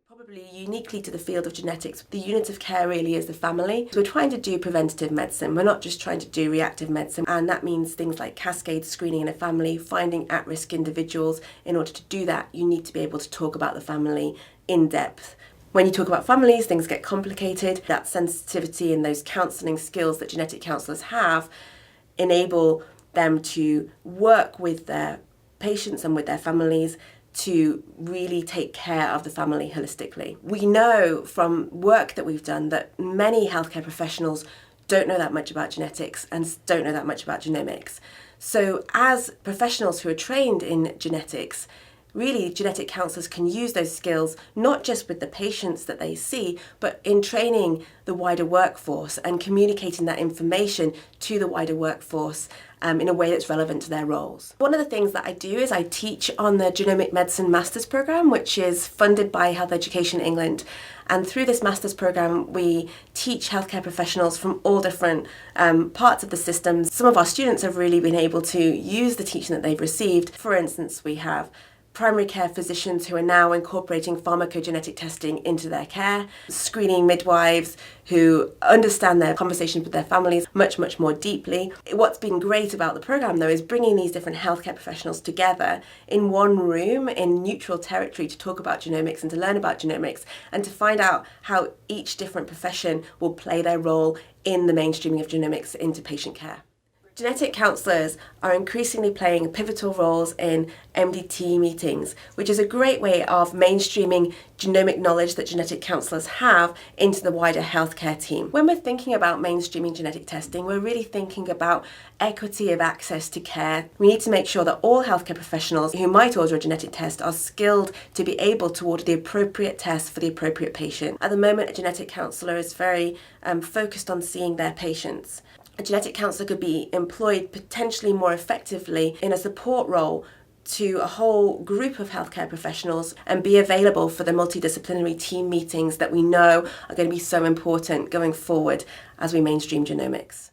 Probably uniquely to the field of genetics, the unit of care really is the family. So we're trying to do preventative medicine. We're not just trying to do reactive medicine. And that means things like cascade screening in a family, finding at-risk individuals. In order to do that, you need to be able to talk about the family in depth. When you talk about families, things get complicated. That sensitivity and those counselling skills that genetic counsellors have enable them to work with their patients and with their families to really take care of the family holistically. We know from work that we've done that many healthcare professionals don't know that much about genetics and don't know that much about genomics. So as professionals who are trained in genetics, really genetic counsellors can use those skills not just with the patients that they see, but in training the wider workforce and communicating that information to the wider workforce in a way that's relevant to their roles. One of the things that I do is I teach on the Genomic Medicine Masters Programme, which is funded by Health Education England. And through this Masters Programme, we teach healthcare professionals from all different parts of the system. Some of our students have really been able to use the teaching that they've received. For instance, we have primary care physicians who are now incorporating pharmacogenetic testing into their care, screening midwives who understand their conversations with their families much, much more deeply. What's been great about the programme though is bringing these different healthcare professionals together in one room in neutral territory to talk about genomics and to learn about genomics and to find out how each different profession will play their role in the mainstreaming of genomics into patient care. Genetic counsellors are increasingly playing pivotal roles in MDT meetings, which is a great way of mainstreaming genomic knowledge that genetic counsellors have into the wider healthcare team. When we're thinking about mainstreaming genetic testing, we're really thinking about equity of access to care. We need to make sure that all healthcare professionals who might order a genetic test are skilled to be able to order the appropriate test for the appropriate patient. At the moment, a genetic counsellor is very focused on seeing their patients. A genetic counsellor could be employed potentially more effectively in a support role to a whole group of healthcare professionals and be available for the multidisciplinary team meetings that we know are going to be so important going forward as we mainstream genomics.